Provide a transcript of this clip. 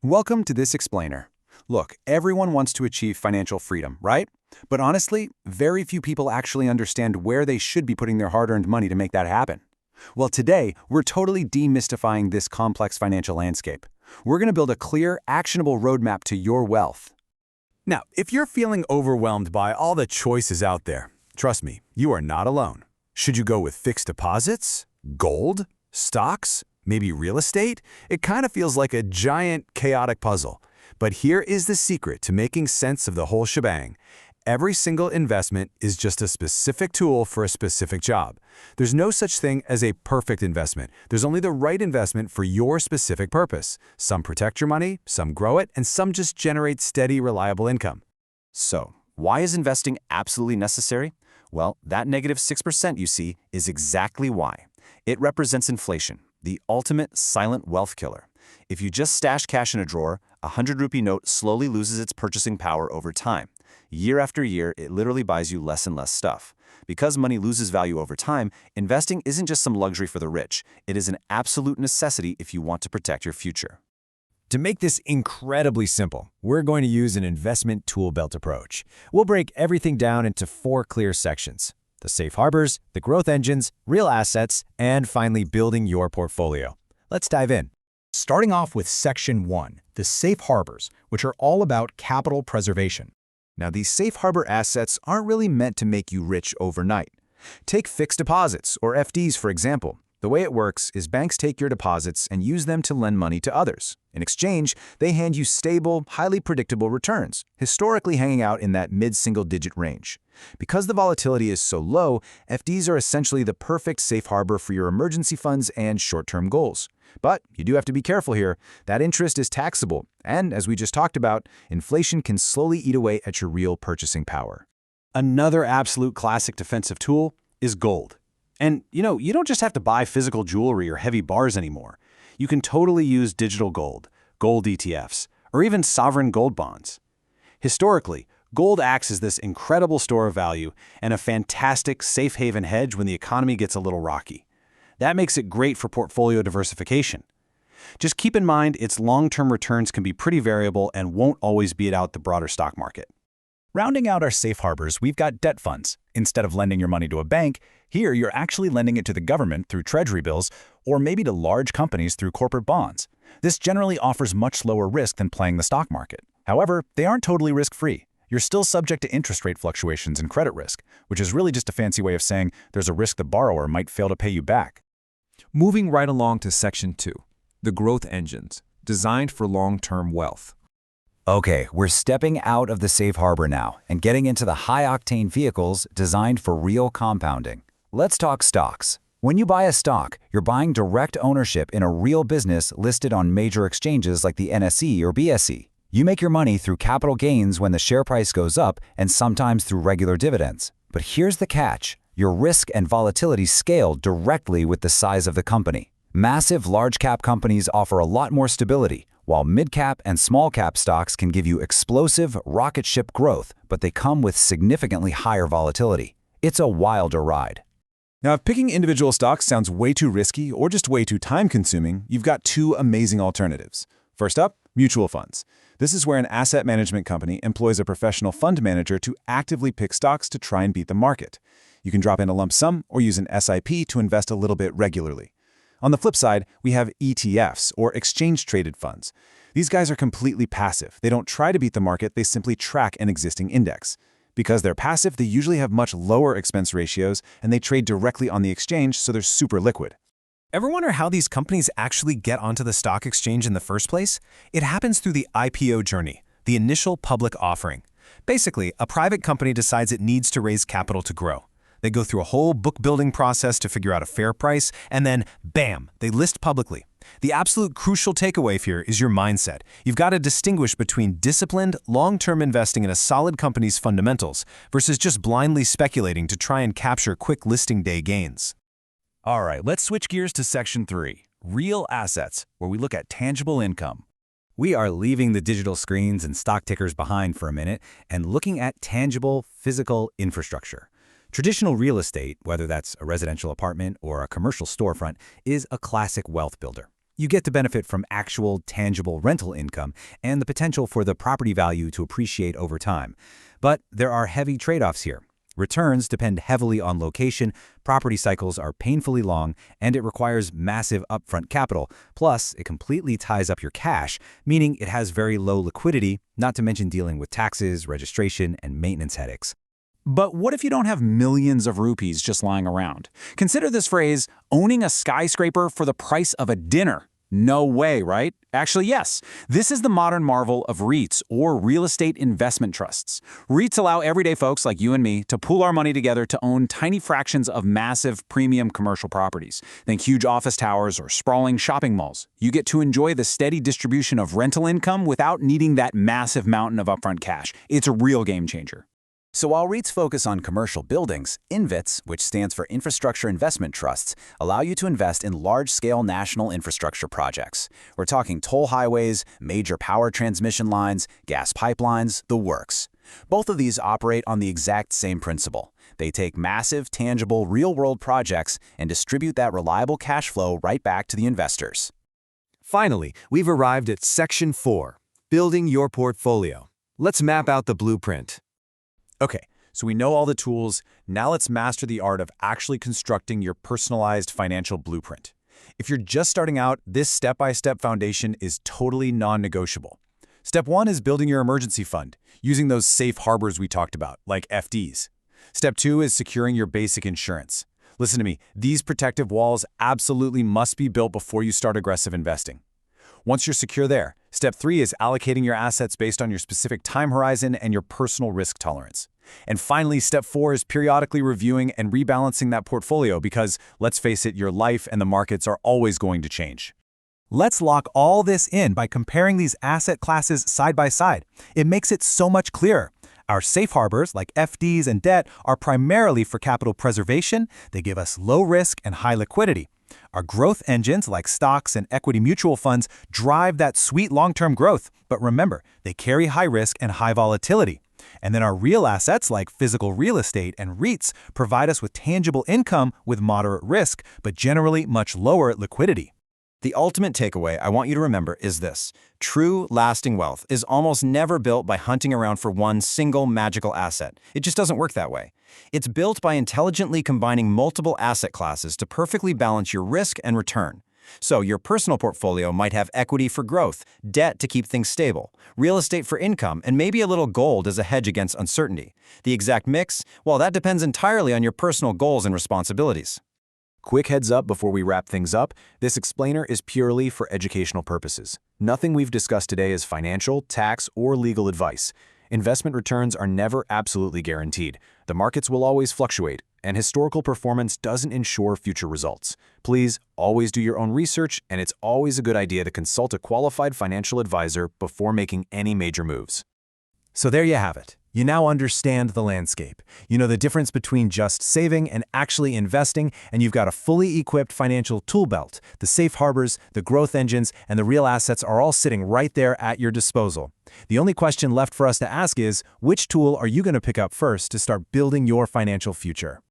Welcome to this explainer. Look, everyone wants to achieve financial freedom, right? But honestly, very few people actually understand where they should be putting their hard-earned money to make that happen. Well, today, we're totally demystifying this complex financial landscape. We're going to build a clear, actionable roadmap to your wealth. Now, if you're feeling overwhelmed by all the choices out there, trust me, you are not alone. Should you go with fixed deposits, gold, stocks, maybe real estate? It kind of feels like a giant, chaotic puzzle. But here is the secret to making sense of the whole shebang. Every single investment is just a specific tool for a specific job. There's no such thing as a perfect investment. There's only the right investment for your specific purpose. Some protect your money, some grow it, and some just generate steady, reliable income. So, why is investing absolutely necessary? Well, that negative 6% you see is exactly why. It represents inflation, the ultimate silent wealth killer. If you just stash cash in a drawer, a 100-rupee note slowly loses its purchasing power over time. Year after year, it literally buys you less and less stuff. Because money loses value over time, investing isn't just some luxury for the rich. It is an absolute necessity if you want to protect your future. To make this incredibly simple, we're going to use an investment tool belt approach. We'll break everything down into 4 clear sections: the safe harbors, the growth engines, real assets, and finally building your portfolio. Let's dive in. Starting off with Section 1, the safe harbors, which are all about capital preservation. Now, these safe harbor assets aren't really meant to make you rich overnight. Take fixed deposits, or FDs, for example. The way it works is banks take your deposits and use them to lend money to others. In exchange, they hand you stable, highly predictable returns, historically hanging out in that mid-single-digit range. Because the volatility is so low, FDs are essentially the perfect safe harbor for your emergency funds and short-term goals. But you do have to be careful here. That interest is taxable, and as we just talked about, inflation can slowly eat away at your real purchasing power. Another absolute classic defensive tool is gold. And you don't just have to buy physical jewelry or heavy bars anymore. You can totally use digital gold, gold ETFs, or even sovereign gold bonds. Historically, gold acts as this incredible store of value and a fantastic safe haven hedge when the economy gets a little rocky. That makes it great for portfolio diversification. Just keep in mind its long-term returns can be pretty variable and won't always beat out the broader stock market. Rounding out our safe harbors, we've got debt funds. Instead of lending your money to a bank, here you're actually lending it to the government through treasury bills or maybe to large companies through corporate bonds. This generally offers much lower risk than playing the stock market. However, they aren't totally risk-free. You're still subject to interest rate fluctuations and credit risk, which is really just a fancy way of saying there's a risk the borrower might fail to pay you back. Moving right along to Section 2, the growth engines, designed for long-term wealth. Okay, we're stepping out of the safe harbor now and getting into the high-octane vehicles designed for real compounding. Let's talk stocks. When you buy a stock, you're buying direct ownership in a real business listed on major exchanges like the NSE or BSE. You make your money through capital gains when the share price goes up and sometimes through regular dividends. But here's the catch. Your risk and volatility scale directly with the size of the company. Massive large-cap companies offer a lot more stability, while mid-cap and small-cap stocks can give you explosive, rocket ship growth, but they come with significantly higher volatility. It's a wilder ride. Now, if picking individual stocks sounds way too risky or just way too time-consuming, you've got 2 amazing alternatives. First up, mutual funds. This is where an asset management company employs a professional fund manager to actively pick stocks to try and beat the market. You can drop in a lump sum or use an SIP to invest a little bit regularly. On the flip side, we have ETFs, or exchange-traded funds. These guys are completely passive. They don't try to beat the market, they simply track an existing index. Because they're passive, they usually have much lower expense ratios, and they trade directly on the exchange, so they're super liquid. Ever wonder how these companies actually get onto the stock exchange in the first place? It happens through the IPO journey, the initial public offering. Basically, a private company decides it needs to raise capital to grow. They go through a whole book-building process to figure out a fair price, and then, bam, they list publicly. The absolute crucial takeaway here is your mindset. You've got to distinguish between disciplined, long-term investing in a solid company's fundamentals versus just blindly speculating to try and capture quick listing day gains. All right, let's switch gears to Section 3, real assets, where we look at tangible income. We are leaving the digital screens and stock tickers behind for a minute and looking at tangible, physical infrastructure. Traditional real estate, whether that's a residential apartment or a commercial storefront, is a classic wealth builder. You get to benefit from actual, tangible rental income and the potential for the property value to appreciate over time. But there are heavy trade-offs here. Returns depend heavily on location, property cycles are painfully long, and it requires massive upfront capital. Plus, it completely ties up your cash, meaning it has very low liquidity, not to mention dealing with taxes, registration, and maintenance headaches. But what if you don't have millions of rupees just lying around? Consider this phrase, owning a skyscraper for the price of a dinner. No way, right? Actually, yes. This is the modern marvel of REITs, or real estate investment trusts. REITs allow everyday folks like you and me to pool our money together to own tiny fractions of massive premium commercial properties. Think huge office towers or sprawling shopping malls. You get to enjoy the steady distribution of rental income without needing that massive mountain of upfront cash. It's a real game changer. So while REITs focus on commercial buildings, INVITs, which stands for Infrastructure Investment Trusts, allow you to invest in large-scale national infrastructure projects. We're talking toll highways, major power transmission lines, gas pipelines, the works. Both of these operate on the exact same principle. They take massive, tangible, real-world projects and distribute that reliable cash flow right back to the investors. Finally, we've arrived at Section 4, Building Your Portfolio. Let's map out the blueprint. Okay, so we know all the tools. Now let's master the art of actually constructing your personalized financial blueprint. If you're just starting out, this step-by-step foundation is totally non-negotiable. Step 1 is building your emergency fund, using those safe harbors we talked about, like FDs. Step 2 is securing your basic insurance. Listen to me, these protective walls absolutely must be built before you start aggressive investing. Once you're secure there, Step 3 is allocating your assets based on your specific time horizon and your personal risk tolerance. And finally, Step 4 is periodically reviewing and rebalancing that portfolio because, let's face it, your life and the markets are always going to change. Let's lock all this in by comparing these asset classes side by side. It makes it so much clearer. Our safe harbors, like FDs and debt, are primarily for capital preservation. They give us low risk and high liquidity. Our growth engines, like stocks and equity mutual funds, drive that sweet long-term growth. But remember, they carry high risk and high volatility. And then our real assets, like physical real estate and REITs, provide us with tangible income with moderate risk, but generally much lower liquidity. The ultimate takeaway I want you to remember is this. True, lasting wealth is almost never built by hunting around for one single magical asset. It just doesn't work that way. It's built by intelligently combining multiple asset classes to perfectly balance your risk and return. So your personal portfolio might have equity for growth, debt to keep things stable, real estate for income, and maybe a little gold as a hedge against uncertainty. The exact mix? Well, that depends entirely on your personal goals and responsibilities. Quick heads up before we wrap things up, this explainer is purely for educational purposes. Nothing we've discussed today is financial, tax, or legal advice. Investment returns are never absolutely guaranteed. The markets will always fluctuate, and historical performance doesn't ensure future results. Please always do your own research, and it's always a good idea to consult a qualified financial advisor before making any major moves. So there you have it. You now understand the landscape. You know the difference between just saving and actually investing, and you've got a fully equipped financial tool belt. The safe harbors, the growth engines, and the real assets are all sitting right there at your disposal. The only question left for us to ask is, which tool are you going to pick up first to start building your financial future?